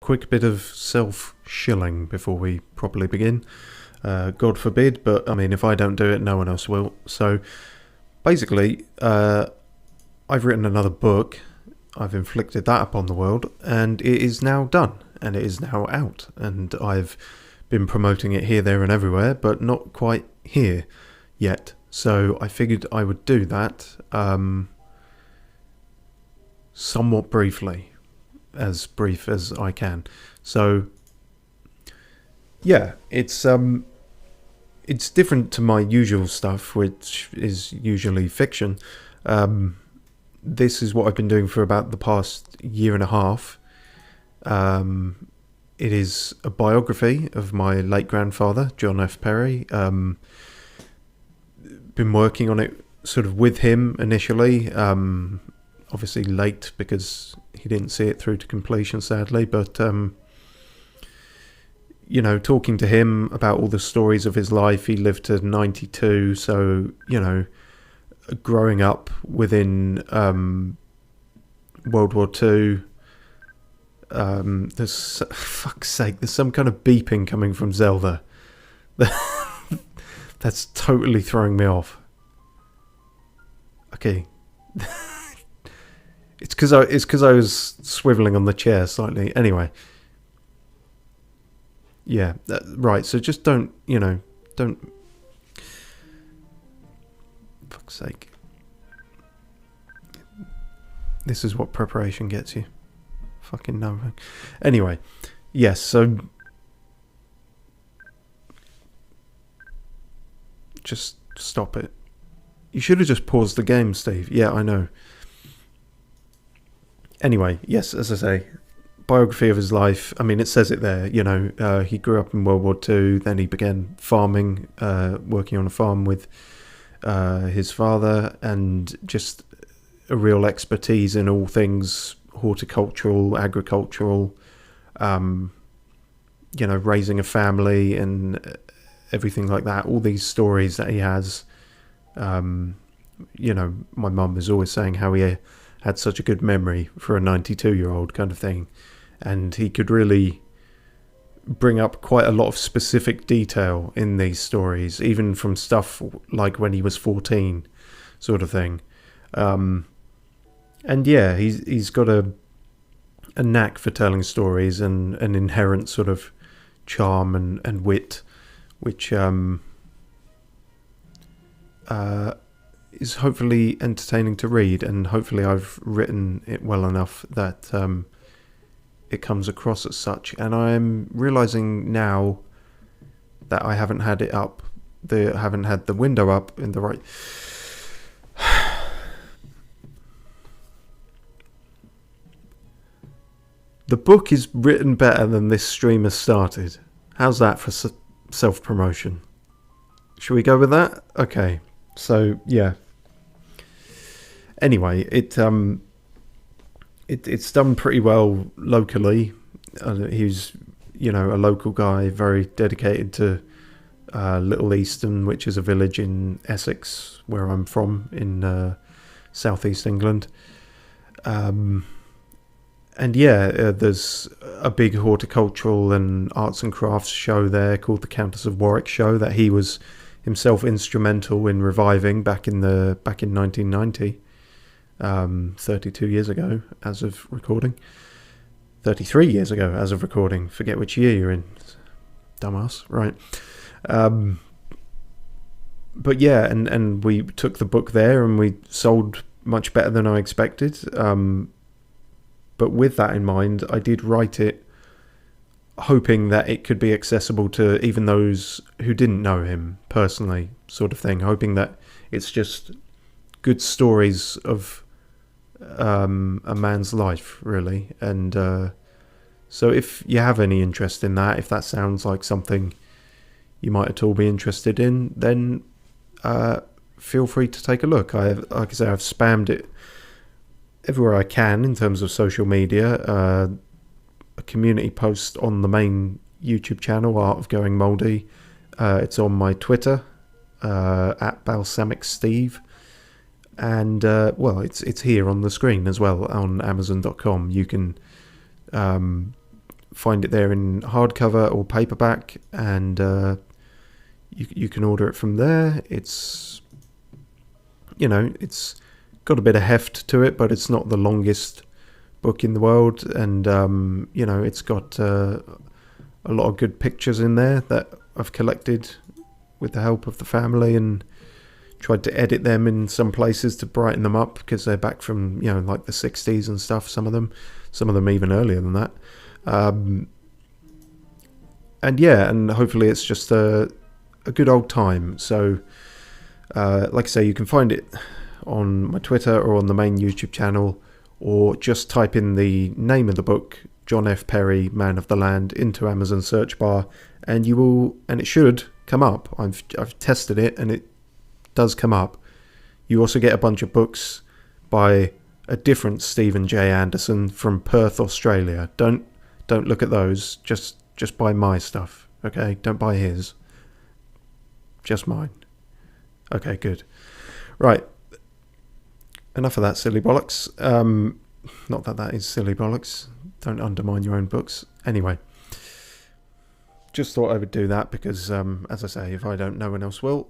quick bit of self-shilling before we properly begin. God forbid, but I mean, if I don't do it, no one else will. So basically, I've written another book. I've inflicted that upon the world, and it is now done, and it is now out, and I've been promoting it here, there, and everywhere, but not quite here yet. So I figured I would do that somewhat briefly, as brief as I can. So yeah, it's different to my usual stuff, which is usually fiction. This is what I've been doing for about the past year and a half. It is a biography of my late grandfather, John F. Perry. Been working on it sort of with him initially. Obviously late because he didn't see it through to completion, sadly. But, talking to him about all the stories of his life. He lived to 92, so, growing up within World War II. There's, fuck's sake, there's some kind of beeping coming from Zelda. That's totally throwing me off. Okay. It's because I was swiveling on the chair slightly. Anyway. Yeah, right, so just don't. Fuck's sake. This is what preparation gets you. Fucking no. Anyway, yes, so just stop it. You should have just paused the game, Steve. Yeah, I know. Anyway, yes, as I say, biography of his life. I mean, it says it there, he grew up in World War II, then he began farming, working on a farm with his father, and just a real expertise in all things horticultural, agricultural, raising a family and everything like that. All these stories that he has. My mum is always saying how he had such a good memory for a 92-year-old kind of thing. And he could really bring up quite a lot of specific detail in these stories, even from stuff like when he was 14, sort of thing. And yeah, he's got a knack for telling stories and an inherent sort of charm and wit, which is hopefully entertaining to read, and hopefully I've written it well enough that it comes across as such. And I'm realizing now that I haven't had it up, haven't had the window up in the right. The book is written better than this stream has started. How's that for self-promotion? Should we go with that? Okay. So yeah. Anyway, it's done pretty well locally. He's a local guy, very dedicated to Little Easton, which is a village in Essex, where I'm from, in southeast England. And yeah, there's a big horticultural and arts and crafts show there called the Countess of Warwick Show that he was himself instrumental in reviving back in 1990, 32 years ago as of recording. 33 years ago as of recording. Forget which year you're in. Dumbass. Right. But yeah, and we took the book there and we sold much better than I expected. But with that in mind, I did write it hoping that it could be accessible to even those who didn't know him personally, sort of thing. Hoping that it's just good stories of a man's life, really. And so if you have any interest in that, if that sounds like something you might at all be interested in, then feel free to take a look. Like I say, I've spammed it everywhere I can in terms of social media. A community post on the main YouTube channel, Art of Going Mouldy. It's on my Twitter, at Balsamic Steve. And, it's here on the screen as well on Amazon.com. You can find it there in hardcover or paperback, and you can order it from there. It's, you know, it's got a bit of heft to it, but it's not the longest book in the world, and you know, it's got a lot of good pictures in there that I've collected with the help of the family, and tried to edit them in some places to brighten them up, because they're back from, you know, like the 60s and stuff, some of them even earlier than that. And yeah, and hopefully it's just a good old time. So like I say, you can find it on my Twitter or on the main YouTube channel, or just type in the name of the book, John F. Perry, Man of the Land, into Amazon search bar, and it should come up. I've tested it, and it does come up. You also get a bunch of books by a different Stephen J. Anderson from Perth, Australia. Don't look at those. Just buy my stuff, okay? Don't buy his. Just mine. Okay, good. Right. Enough of that silly bollocks. Not that is silly bollocks. Don't undermine your own books. Anyway, just thought I would do that because, as I say, if I don't, no one else will.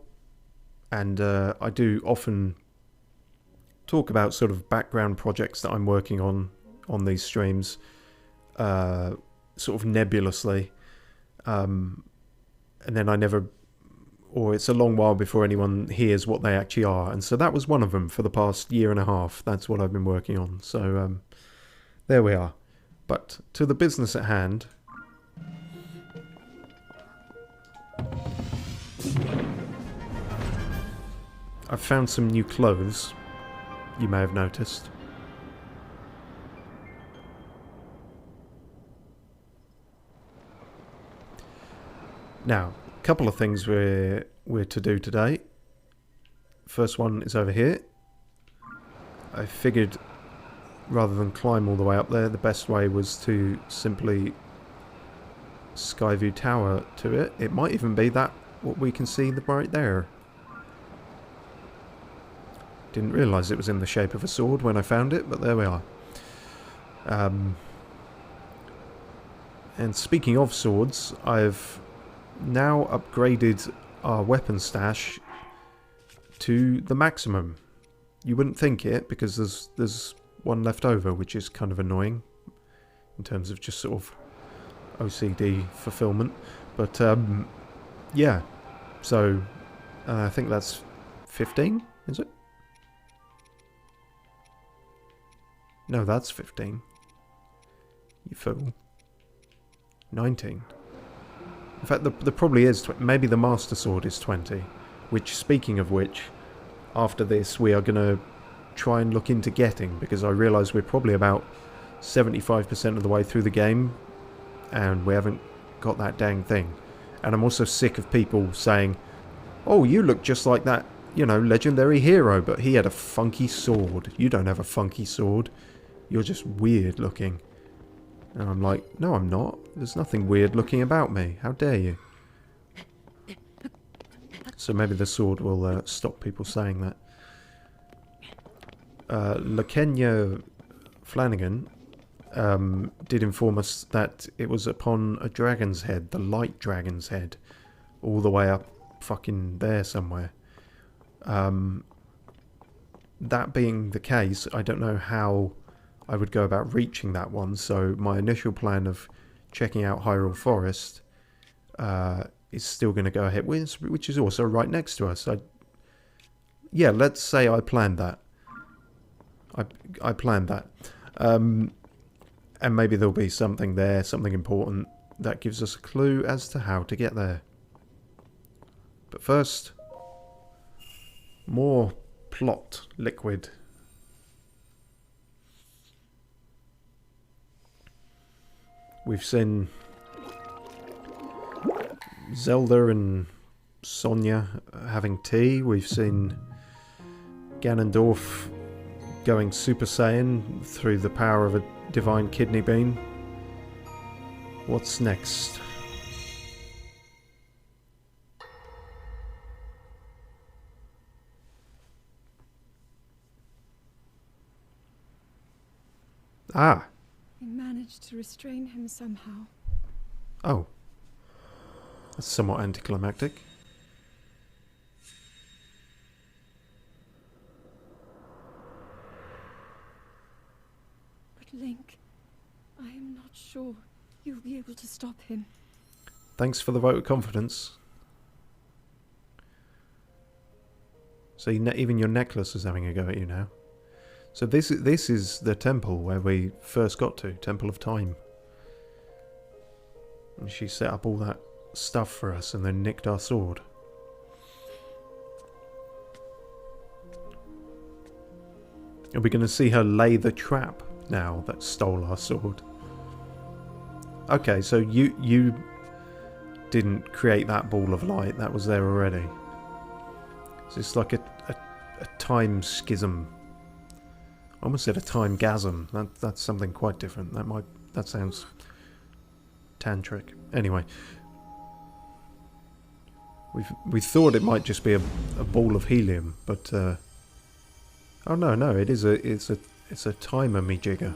And I do often talk about sort of background projects that I'm working on these streams, sort of nebulously. And then it's a long while before anyone hears what they actually are. And so that was one of them for the past year and a half. That's what I've been working on. So there we are. But to the business at hand. I've found some new clothes, you may have noticed. Now, a couple of things we're to do today. First one is over here. I figured rather than climb all the way up there, the best way was to simply Skyview Tower to it. It might even be that what we can see right there. Didn't realise it was in the shape of a sword when I found it, but there we are. And speaking of swords, I've now upgraded our weapon stash to the maximum. You wouldn't think it, because there's one left over, which is kind of annoying in terms of just sort of OCD fulfillment. But yeah, so I think that's 15, is it? No, that's 15. You fool. 19. In fact, there probably is... maybe the Master Sword is 20. Which, speaking of which, after this we are going to try and look into getting, because I realise we're probably about 75% of the way through the game, and we haven't got that dang thing. And I'm also sick of people saying, oh, you look just like that, you know, legendary hero, but he had a funky sword. You don't have a funky sword. You're just weird looking. And I'm like, no, I'm not. There's nothing weird looking about me. How dare you? So maybe the sword will stop people saying that. Lakenya Flanagan did inform us that it was upon a dragon's head, the light dragon's head, all the way up fucking there somewhere. That being the case, I don't know how I would go about reaching that one, so my initial plan of checking out Hyrule Forest is still going to go ahead, which is also right next to us. Yeah, let's say I planned that. I planned that. And maybe there'll be something there, something important, that gives us a clue as to how to get there. But first, more plot liquid. We've seen Zelda and Sonia having tea. We've seen Ganondorf going Super Saiyan through the power of a divine kidney bean. What's next? Ah. We managed managed to restrain him somehow. Oh. That's somewhat anticlimactic. But Link, I am not sure you'll be able to stop him. Thanks for the vote of confidence. So even your necklace is having a go at you now. So this is the temple where we first got to, Temple of Time. And she set up all that stuff for us and then nicked our sword. Are we going to see her lay the trap now that stole our sword? Okay, so you didn't create that ball of light, that was there already. So it's like a time schism. I almost said a time gasm. That's something quite different. That sounds tantric. Anyway, we thought it might just be a ball of helium, but oh no, it's a timer me jigger.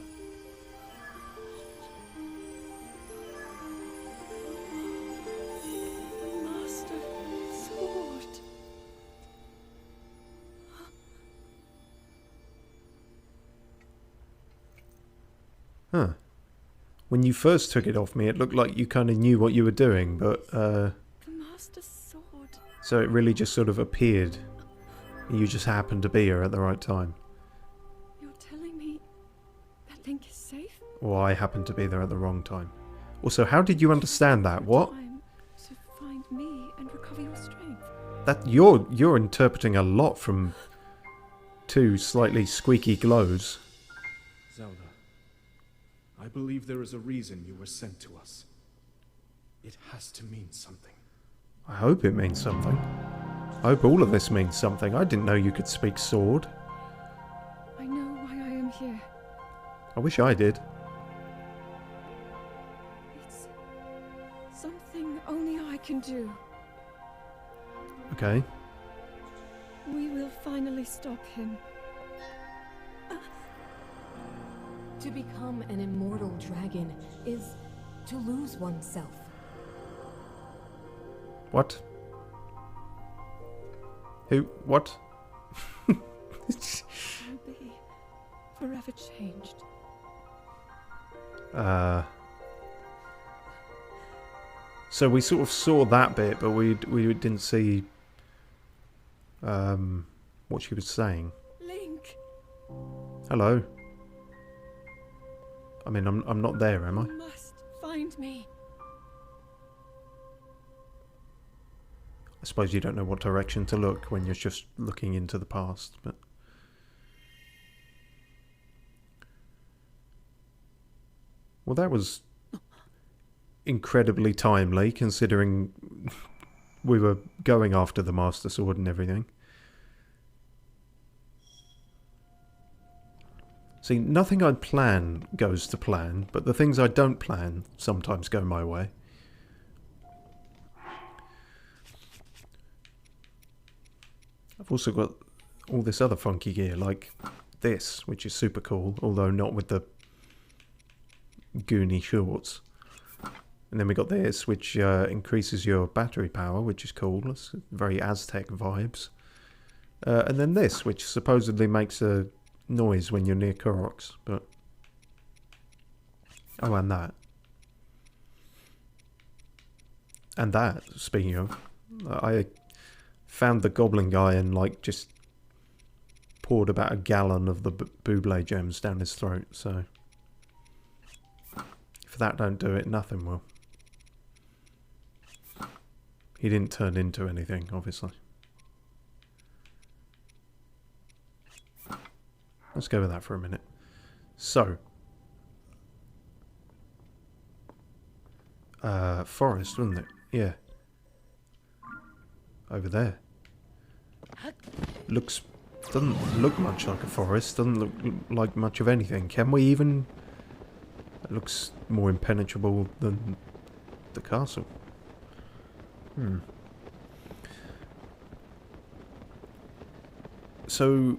Master Sword. Huh. When you first took it off me, it looked like you kind of knew what you were doing, but The Master Sword. so it really just sort of appeared. You just happened to be here at the right time. You're telling me that Link is safe? Or I happened to be there at the wrong time. Also, how did you understand that? What? Time to find me and recover your strength. That you're interpreting a lot from two slightly squeaky glows. Zelda, I believe there is a reason you were sent to us. It has to mean something. I hope it means something. I hope all of this means something. I didn't know you could speak sword. I know why I am here. I wish I did. It's something only I can do. Okay. We will finally stop him. To become an immortal dragon is to lose oneself. What? Who? What? I'll be forever changed. So we sort of saw that bit, but we didn't see what she was saying. Link, Hello. I mean, I'm not there, am I? you must find me. I suppose you don't know what direction to look when you're just looking into the past, but... Well, that was incredibly timely, considering we were going after the Master Sword and everything. See, nothing I plan goes to plan, but the things I don't plan sometimes go my way. I've also got all this other funky gear, like this, which is super cool, although not with the goony shorts. And then we got this, which increases your battery power, which is cool. It's very Aztec vibes. And then this, which supposedly makes a noise when you're near Koroks, but... Oh, and that. And that, speaking of, I found the goblin guy and, like, just poured about a gallon of the Buble gems down his throat, so... If that don't do it, nothing will. He didn't turn into anything, obviously. Let's go with that for a minute. So. Forest, wasn't it? Yeah. Over there. Doesn't look much like a forest. Doesn't look like much of anything. Can we even... It looks more impenetrable than the castle. So...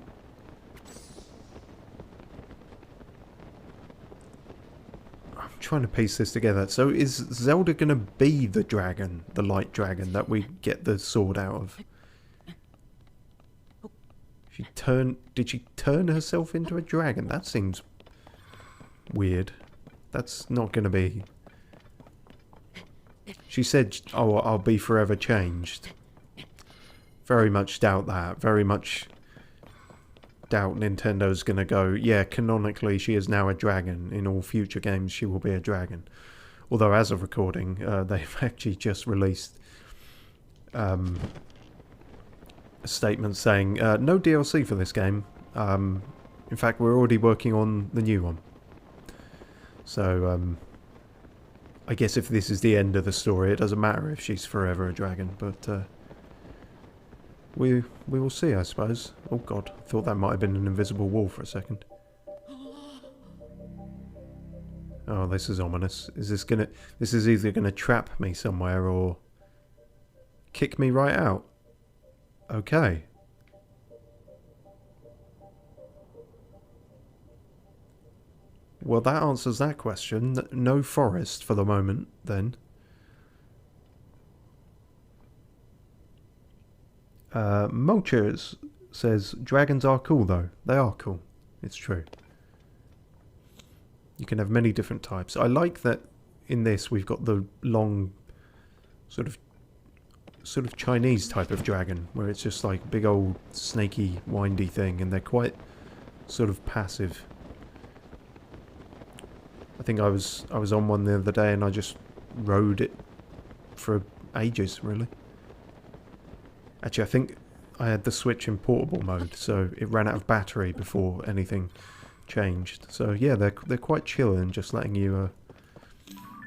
trying to piece this together. So is Zelda going to be the dragon, the light dragon that we get the sword out of? Did she turn herself into a dragon? That seems weird. That's not going to be... She said, oh, I'll be forever changed. Very much doubt that. Very much doubt Nintendo's going to go, yeah, canonically she is now a dragon. In all future games she will be a dragon. Although as of recording, they've actually just released a statement saying, no DLC for this game. In fact, we're already working on the new one. So, I guess if this is the end of the story, it doesn't matter if she's forever a dragon, but we will see, I suppose. Oh god, I thought that might have been an invisible wall for a second. Oh, this is ominous. This is either gonna trap me somewhere or kick me right out. Okay. Well, that answers that question. No forest for the moment, then. Mulchers says, dragons are cool, though. They are cool. It's true. You can have many different types. I like that in this we've got the long, sort of Chinese type of dragon, where it's just like big old snaky, windy thing, and they're quite sort of passive. I think I was on one the other day and I just rode it for ages, really. Actually, I think I had the Switch in portable mode, so it ran out of battery before anything changed. So yeah, they're quite chill in just letting you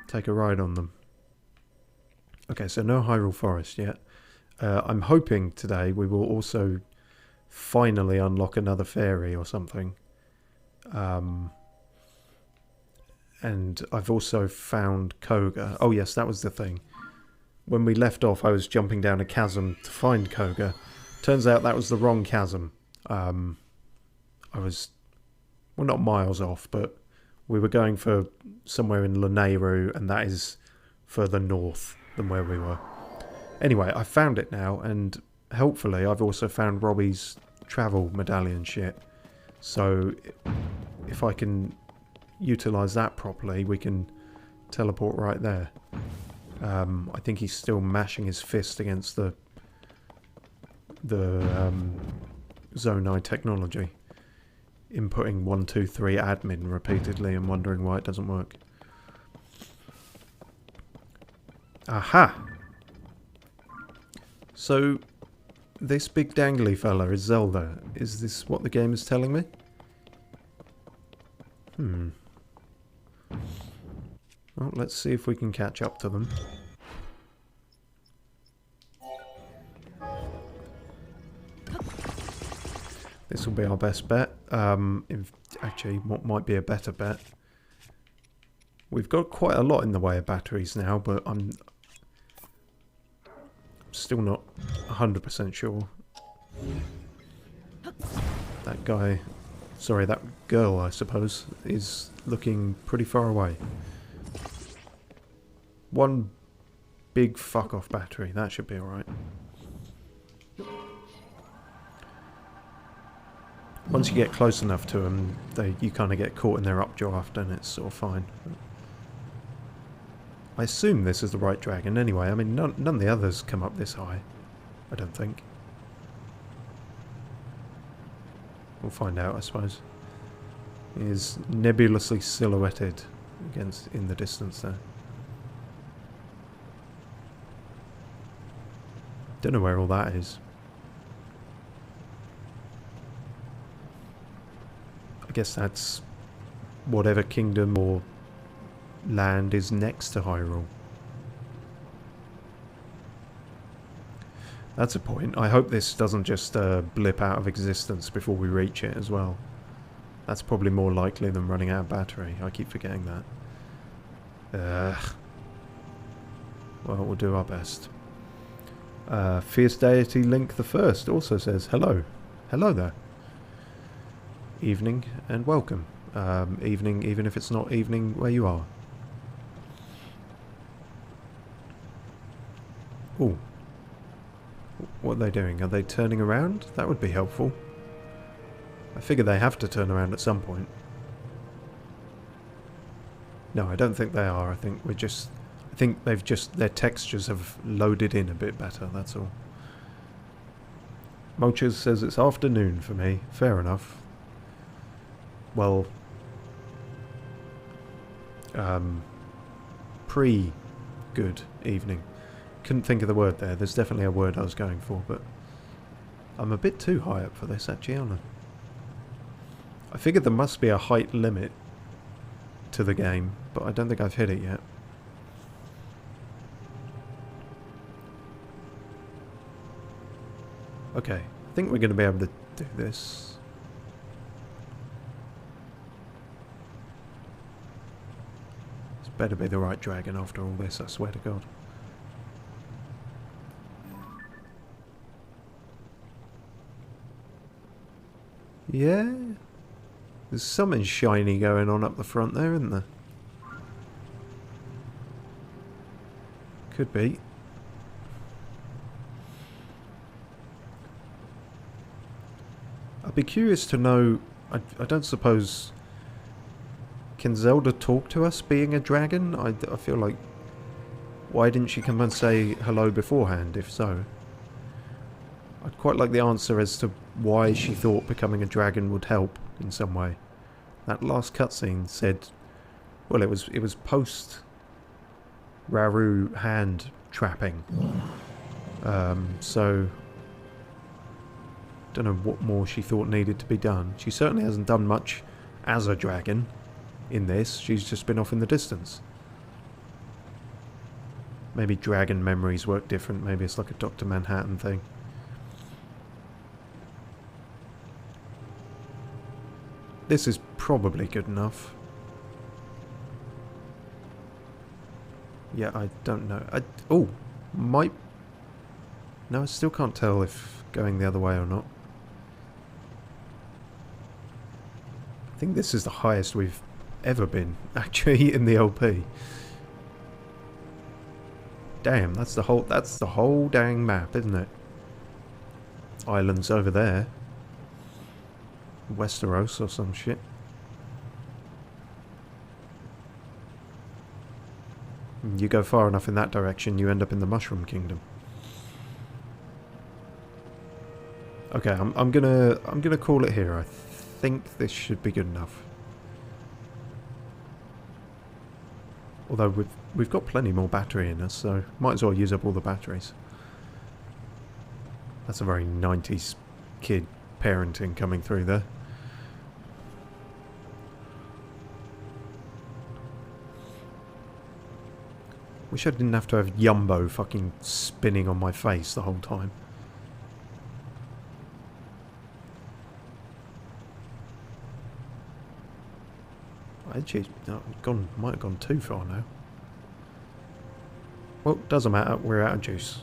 take a ride on them. Okay, so no Hyrule Forest yet. I'm hoping today we will also finally unlock another fairy or something. And I've also found Koga. Oh yes, that was the thing. When we left off, I was jumping down a chasm to find Koga. Turns out that was the wrong chasm. I was, well, not miles off, but we were going for somewhere in Lanayru, and that is further north than where we were. Anyway, I found it now, and helpfully I've also found Robbie's travel medallion shit. So if I can utilise that properly, we can teleport right there. I think he's still mashing his fist against the Zonai technology, inputting 1, 2, 3 admin repeatedly and wondering why it doesn't work. Aha! So, this big dangly fella is Zelda. Is this what the game is telling me? Well, let's see if we can catch up to them. This will be our best bet. Actually, what might be a better bet? We've got quite a lot in the way of batteries now, but I'm still not 100% sure. That guy, sorry, that girl, I suppose, is looking pretty far away. One big fuck-off battery, that should be alright. Once you get close enough to them, you kind of get caught in their updraft and it's sort of fine. I assume this is the right dragon anyway. I mean, none of the others come up this high, I don't think. We'll find out, I suppose. He is nebulously silhouetted in the distance there. Don't know where all that is. I guess that's whatever kingdom or land is next to Hyrule. That's a point. I hope this doesn't just blip out of existence before we reach it as well. That's probably more likely than running out of battery. I keep forgetting that. Well, we'll do our best. Fierce Deity Link The First also says, hello. Hello there. Evening and welcome. Evening, even if it's not evening where you are. Oh. What are they doing? Are they turning around? That would be helpful. I figure they have to turn around at some point. No, I don't think they are. I think we're just... I think they've just... Their textures have loaded in a bit better, that's all. Mochas says it's afternoon for me. Fair enough. Well... Pre-good evening. Couldn't think of the word there. There's definitely a word I was going for, but... I'm a bit too high up for this, actually, aren't I figured there must be a height limit to the game, but I don't think I've hit it yet. Okay, I think we're going to be able to do this. This better be the right dragon after all this, I swear to God. Yeah? There's something shiny going on up the front there, isn't there? Could be. I'd be curious to know... I don't suppose... Can Zelda talk to us being a dragon? I feel like... Why didn't she come and say hello beforehand, if so? I'd quite like the answer as to why she thought becoming a dragon would help in some way. That last cutscene said... Well, it was post... Raru hand trapping. So... Don't know what more she thought needed to be done. She certainly hasn't done much as a dragon in this. She's just been off in the distance. Maybe dragon memories work different. Maybe it's like a Dr. Manhattan thing. This is probably good enough. Yeah, I don't know. Oh, might... No, I still can't tell if going the other way or not. I think this is the highest we've ever been, actually, in the LP. Damn, that's the whole dang map, isn't it? Islands over there. Westeros or some shit. You go far enough in that direction, you end up in the Mushroom Kingdom. Okay, I'm gonna call it here. I think this should be good enough. Although we've got plenty more battery in us, so might as well use up all the batteries. That's a very 90s kid parenting coming through there. Wish I didn't have to have Yumbo fucking spinning on my face the whole time. Actually, no, might have gone too far now. Well, doesn't matter, we're out of juice.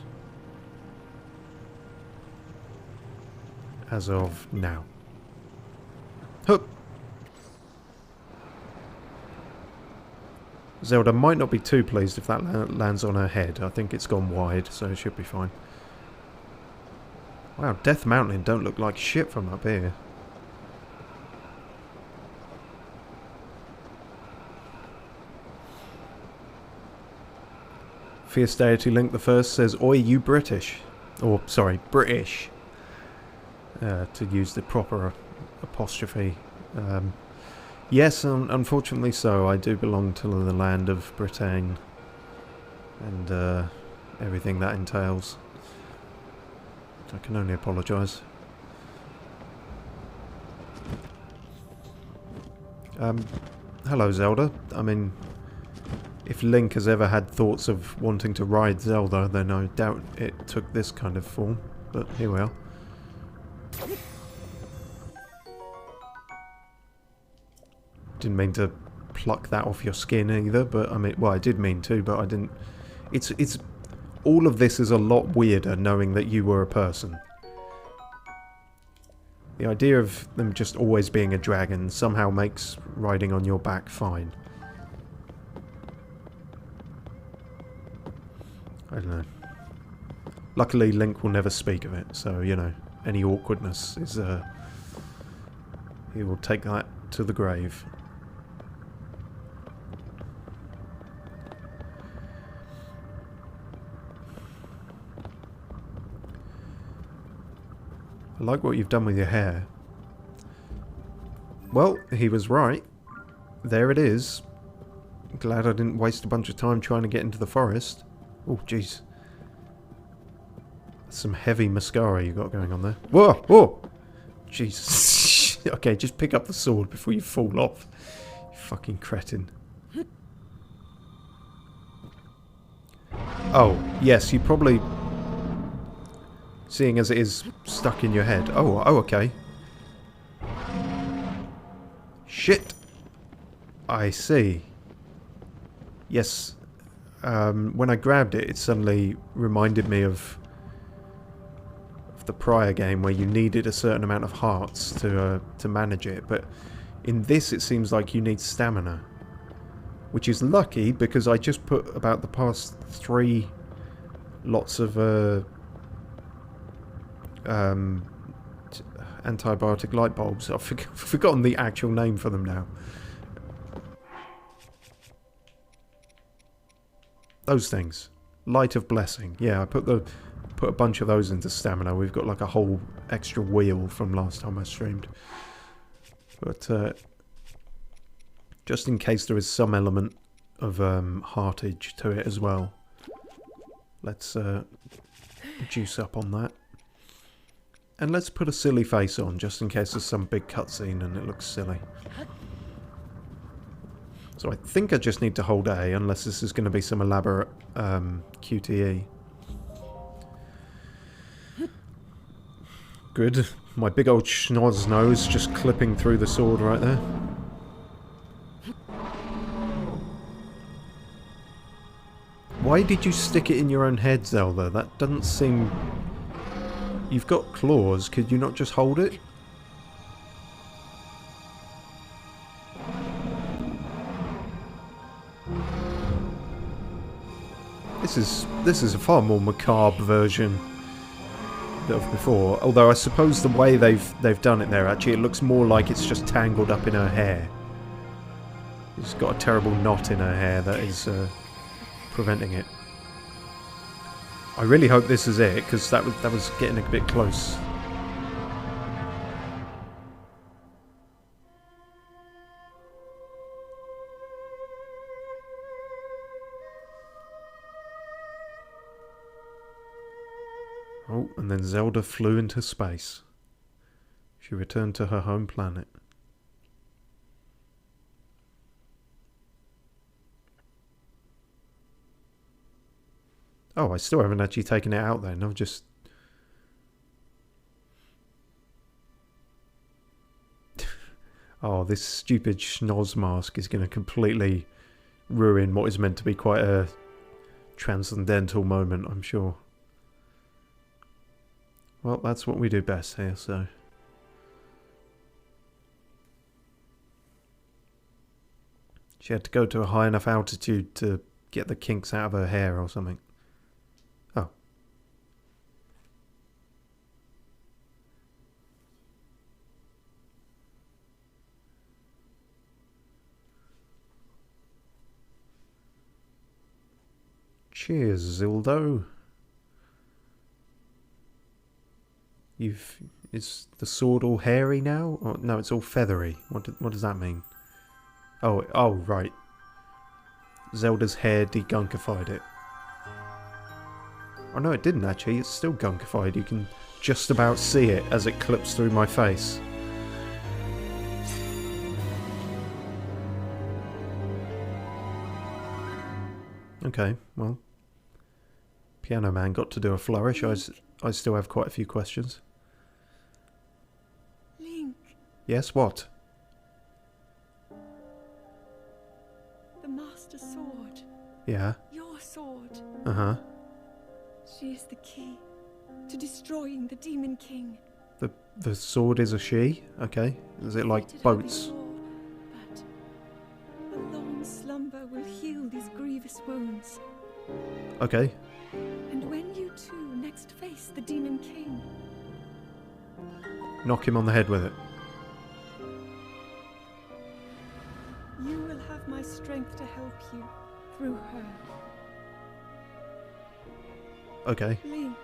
As of now. Hup! Zelda might not be too pleased if that lands on her head. I think it's gone wide, so it should be fine. Wow, Death Mountain don't look like shit from up here. Fierce Deity Link The First says, "Oi, you British." Or, sorry, British. To use the proper apostrophe. Yes, unfortunately so. I do belong to the land of Britain. And everything that entails. I can only apologise. Hello, Zelda. I mean, if Link has ever had thoughts of wanting to ride Zelda, then I doubt it took this kind of form. But here we are. Didn't mean to pluck that off your skin either, but I mean, well, I did mean to, but I didn't. It's all of this is a lot weirder knowing that you were a person. The idea of them just always being a dragon somehow makes riding on your back fine. I don't know. Luckily, Link will never speak of it, so, you know, any awkwardness is, he will take that to the grave. I like what you've done with your hair. Well, he was right. There it is. Glad I didn't waste a bunch of time trying to get into the forest. Oh, jeez. Some heavy mascara you got going on there. Whoa! Whoa! Jesus. Okay, just pick up the sword before you fall off. You fucking cretin. Oh, yes, you probably... Seeing as it is stuck in your head. Oh, okay. Shit! I see. Yes. When I grabbed it, it suddenly reminded me of the prior game where you needed a certain amount of hearts to manage it. But in this, it seems like you need stamina. Which is lucky, because I just put about the past 3 lots of antibiotic light bulbs. I've forgotten the actual name for them now. Those things. Light of Blessing. Yeah, I put a bunch of those into stamina. We've got like a whole extra wheel from last time I streamed. But just in case there is some element of heartage to it as well. Let's juice up on that. And let's put a silly face on, just in case there's some big cutscene and it looks silly. So I think I just need to hold A, unless this is going to be some elaborate QTE. Good. My big old schnoz nose just clipping through the sword right there. Why did you stick it in your own head, Zelda? That doesn't seem... You've got claws, could you not just hold it? This is a far more macabre version of before. Although I suppose the way they've done it there, actually, it looks more like it's just tangled up in her hair. She's got a terrible knot in her hair that is preventing it. I really hope this is it, because that was getting a bit close. Oh, and then Zelda flew into space. She returned to her home planet. Oh, I still haven't actually taken it out then. I've just... Oh, this stupid schnoz mask is going to completely ruin what is meant to be quite a transcendental moment, I'm sure. Well, that's what we do best here, so... She had to go to a high enough altitude to get the kinks out of her hair or something. Oh. Cheers, Zildo. Is the sword all hairy now? Oh, no, it's all feathery. What does that mean? Oh, right. Zelda's hair degunkified it. Oh no, it didn't actually. It's still gunkified. You can just about see it as it clips through my face. Okay, well. Piano Man got to do a flourish. I still have quite a few questions. Link. Yes, what? The Master Sword. Yeah. Your sword. Uh-huh. She is the key to destroying the Demon King. The sword is a she? Okay. Is it like boats? Before, but a long slumber will heal these grievous wounds. Okay. And when you two next Knock him on the head with it. You will have my strength to help you through her. Okay. Link,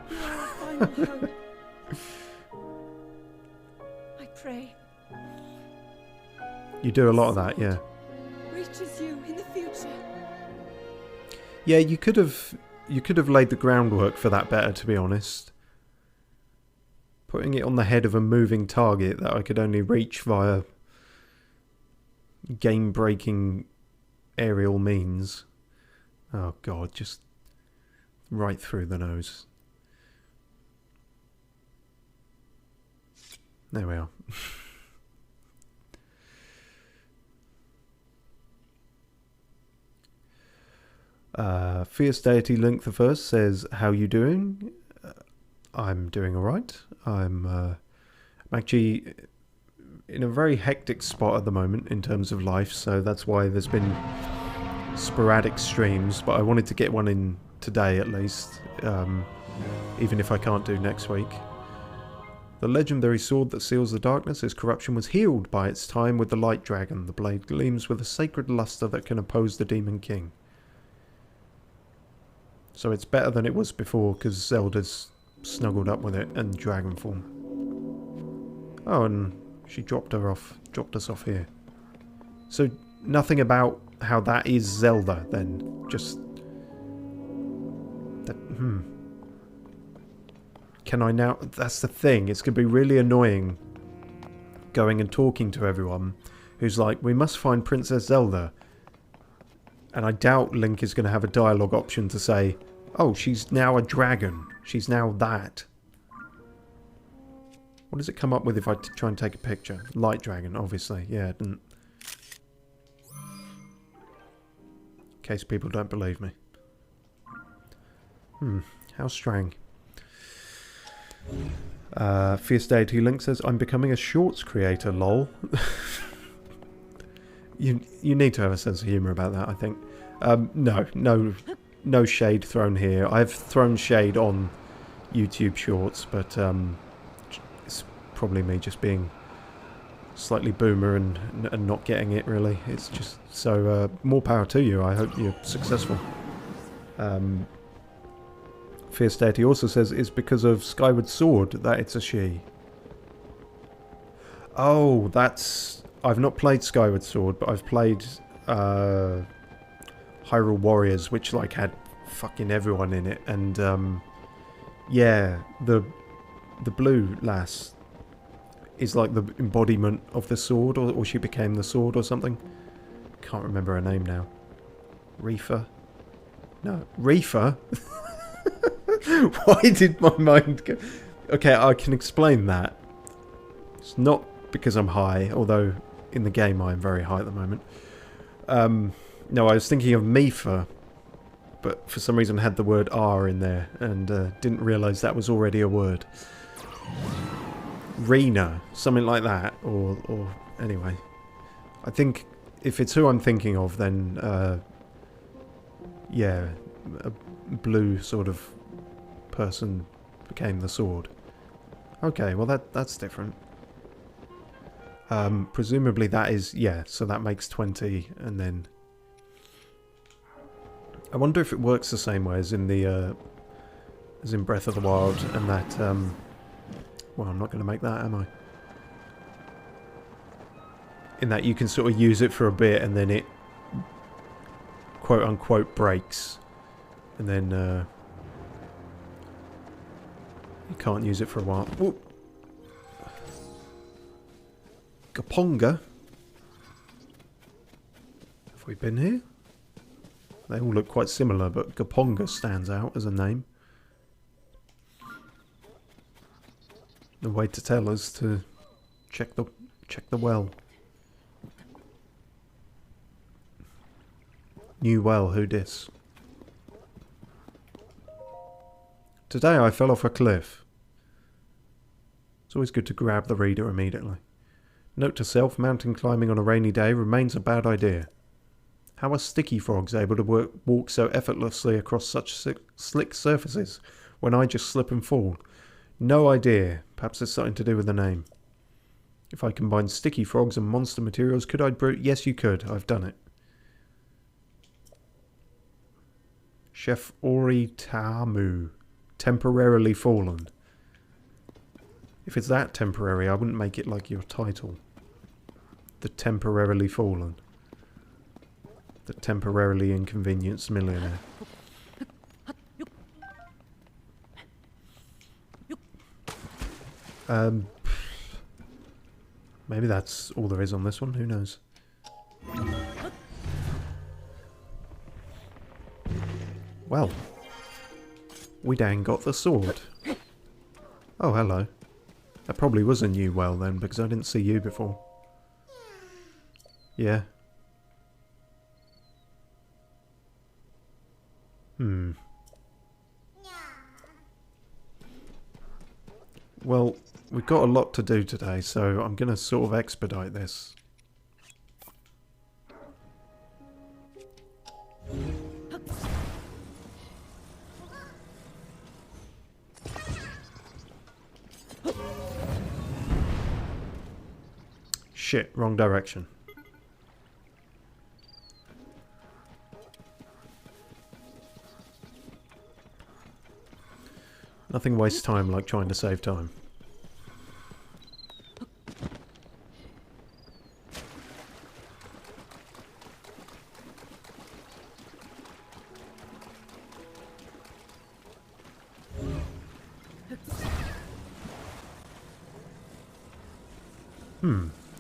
you are our final hope. I pray. You do a lot of that, yeah. Reaches you in the future. Yeah, you could have laid the groundwork for that better, to be honest. Putting it on the head of a moving target that I could only reach via game-breaking aerial means. Oh god, just right through the nose. There we are. Fierce Deity Link The First says, how you doing? I'm doing alright. I'm actually in a very hectic spot at the moment in terms of life, so that's why there's been sporadic streams, but I wanted to get one in today at least, even if I can't do next week. The legendary sword that seals the darkness, its corruption was healed by its time with the light dragon. The blade gleams with a sacred luster that can oppose the demon king. So it's better than it was before because Zelda's snuggled up with it and dragon form. Oh, and she dropped us off here. So nothing about how that is Zelda then, just that. Can I now? That's the thing. It's going to be really annoying going and talking to everyone who's like, we must find Princess Zelda. And I doubt Link is going to have a dialogue option to say, oh, she's now a dragon. She's now that. What does it come up with if I try and take a picture? Light dragon, obviously. Yeah, it didn't. In case people don't believe me. How strange. Fierce Deity Link says, I'm becoming a shorts creator, lol. You need to have a sense of humour about that, I think. No shade thrown here. I've thrown shade on YouTube Shorts, but it's probably me just being slightly boomer and not getting it, really. It's just so more power to you. I hope you're successful. Fierce Deity also says it's because of Skyward Sword that it's a she. Oh, that's... I've not played Skyward Sword, but I've played Hyrule Warriors, which like had fucking everyone in it, and yeah, the blue lass is like the embodiment of the sword, or she became the sword or something. Can't remember her name now. Reefer? No, Reefer? Why did my mind go... Okay, I can explain that. It's not because I'm high, although in the game I am very high at the moment. No, I was thinking of Mifa, but for some reason had the word R in there, and didn't realise that was already a word. Rena, something like that, or anyway. I think if it's who I'm thinking of, then yeah, a blue sort of person became the sword. Okay, well that's different. Presumably that is, yeah, so that makes 20, and then I wonder if it works the same way as in the as in Breath of the Wild, and that well, I'm not going to make that, am I? In that you can sort of use it for a bit and then it quote unquote breaks, and then you can't use it for a while. Ooh. Gaponga? Have we been here? They all look quite similar, but Gaponga stands out as a name. The way to tell is to check the well. New well, who dis? Today I fell off a cliff. It's always good to grab the reader immediately. Note to self, mountain climbing on a rainy day remains a bad idea. How are sticky frogs able to walk so effortlessly across such slick surfaces when I just slip and fall? No idea. Perhaps it's something to do with the name. If I combine sticky frogs and monster materials, could I brew... Yes, you could. I've done it. Chef Ori Tamu. Temporarily fallen. If it's that temporary, I wouldn't make it like your title. The temporarily fallen. The temporarily inconvenienced millionaire. Maybe that's all there is on this one, who knows. Well, we dang got the sword. Oh, hello. That probably was a new well then, because I didn't see you before. Yeah. Well, we've got a lot to do today, so I'm going to sort of expedite this. Shit, wrong direction. Nothing wastes time like trying to save time.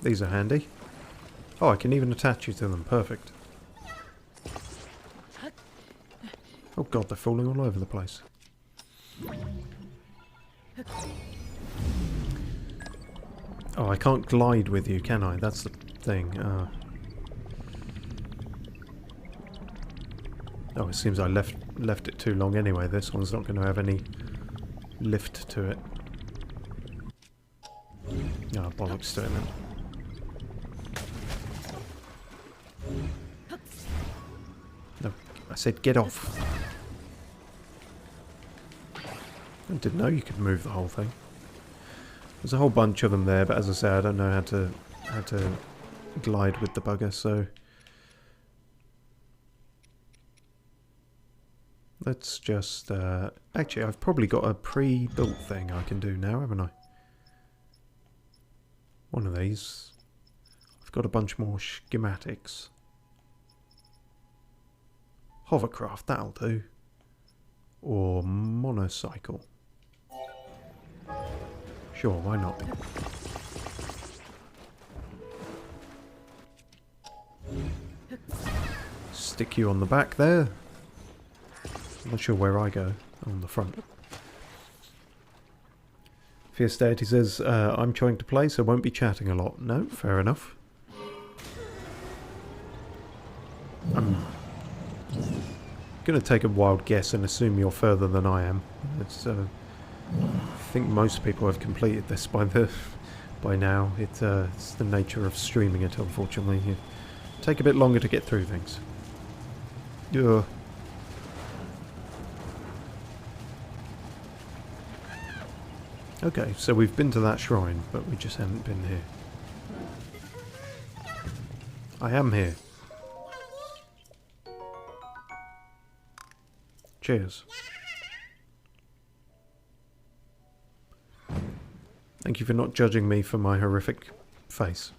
These are handy. Oh, I can even attach you to them. Perfect. Oh god, they're falling all over the place. Oh, I can't glide with you, can I? That's the thing. Oh, it seems I left it too long anyway. This one's not going to have any lift to it. Oh, bollocks to it then. No, I said get off. I didn't know you could move the whole thing. There's a whole bunch of them there, but as I say, I don't know how to glide with the bugger, so let's just actually I've probably got a pre-built thing I can do now, haven't I? One of these. I've got a bunch more schematics. Hovercraft, that'll do. Or monocycle. Sure, why not? Stick you on the back there. I'm not sure where I go. On the front. Fierce Deity says, I'm trying to play, so won't be chatting a lot. No, fair enough. I'm going to take a wild guess and assume you're further than I am. It's, I think most people have completed this by now. It's the nature of streaming it, unfortunately. You take a bit longer to get through things. Yeah. Okay, so we've been to that shrine, but we just haven't been here. I am here. Cheers. Thank you for not judging me for my horrific face.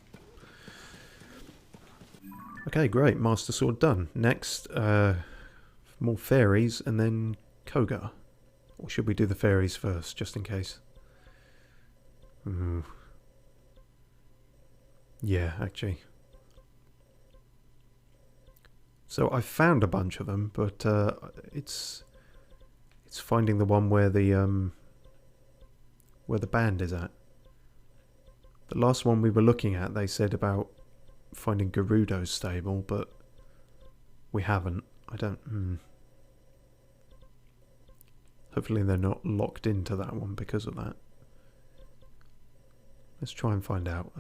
Okay, great. Master Sword done. Next, more fairies and then Koga. Or should we do the fairies first, just in case? Yeah, actually. So I found a bunch of them, but it's finding the one where the band is at. The last one we were looking at, they said about finding Gerudo's stable, but we haven't. I don't. Hopefully they're not locked into that one because of that. Let's try and find out.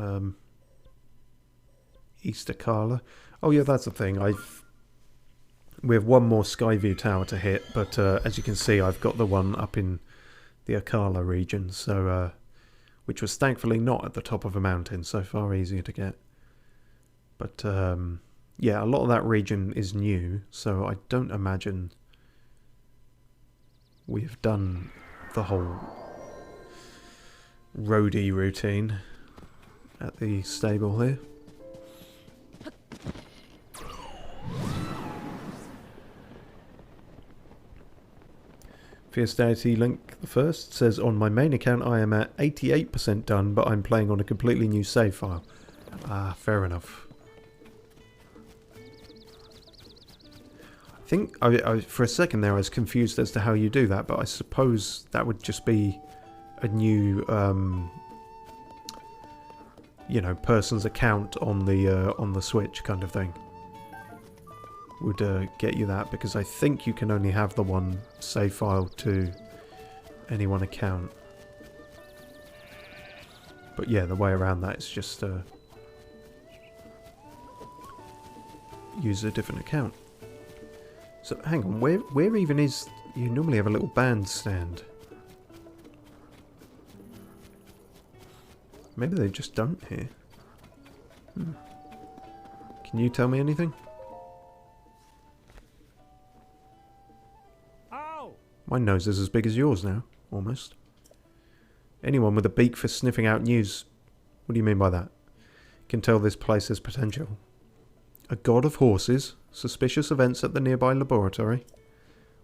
Easter Carla. Oh yeah, that's the thing. We have one more Skyview tower to hit, but as you can see, I've got the one up in the Akala region, so which was thankfully not at the top of a mountain, so far easier to get. But yeah, a lot of that region is new, so I don't imagine we've done the whole roadie routine at the stable here. Fierce Deity Link The First says, on my main account I am at 88% done, but I'm playing on a completely new save file. Ah, fair enough. I think, for a second there I was confused as to how you do that, but I suppose that would just be a new, you know, person's account on the Switch kind of thing. Would get you that, because I think you can only have the one save file to any one account. But yeah, the way around that is just use a different account. So hang on, where even is... You normally have a little bandstand. Maybe they just don't here. Can you tell me anything? My nose is as big as yours now, almost. Anyone with a beak for sniffing out news. What do you mean by that? Can tell this place has potential. A god of horses, suspicious events at the nearby laboratory.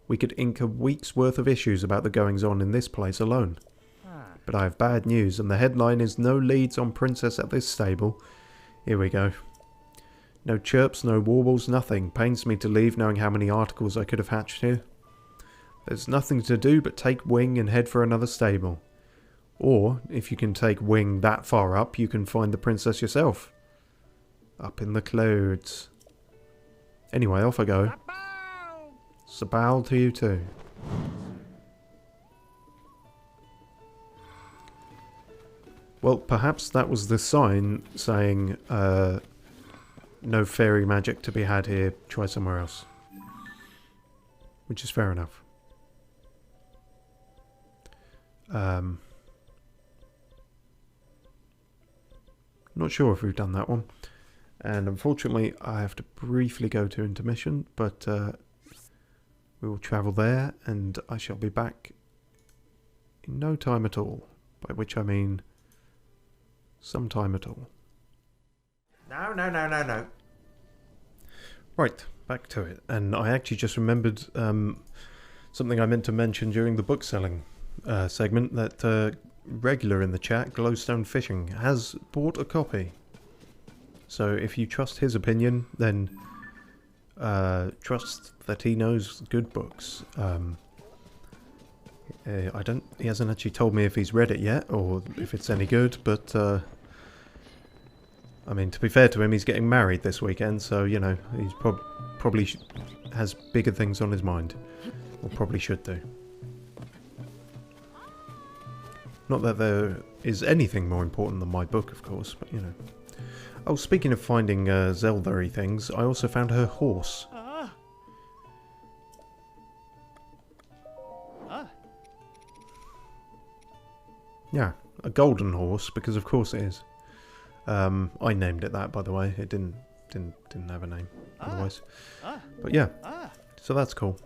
We could ink a week's worth of issues about the goings-on in this place alone. But I have bad news, and the headline is no leads on Princess at this stable. Here we go. No chirps, no warbles, nothing. Pains me to leave knowing how many articles I could have hatched here. There's nothing to do but take wing and head for another stable. Or, if you can take wing that far up, you can find the princess yourself. Up in the clouds. Anyway, off I go. Sabal to you too. Well, perhaps that was the sign saying, no fairy magic to be had here, try somewhere else. Which is fair enough. Not sure if we've done that one. And unfortunately, I have to briefly go to intermission, but we will travel there, and I shall be back in no time at all. By which I mean some time at all. No. Right, back to it. And I actually just remembered something I meant to mention during the book selling segment, that regular in the chat, glowstonefishing, has bought a copy. So if you trust his opinion, then trust that he knows good books. He hasn't actually told me if he's read it yet or if it's any good, but I mean, to be fair to him, he's getting married this weekend, so you know, he's probably has bigger things on his mind, or probably should do. Not that there is anything more important than my book, of course, but you know. Oh, speaking of finding Zelda-y things, I also found her horse. Yeah, a golden horse, because of course it is. I named it that, by the way. It didn't have a name otherwise. But yeah, so that's cool.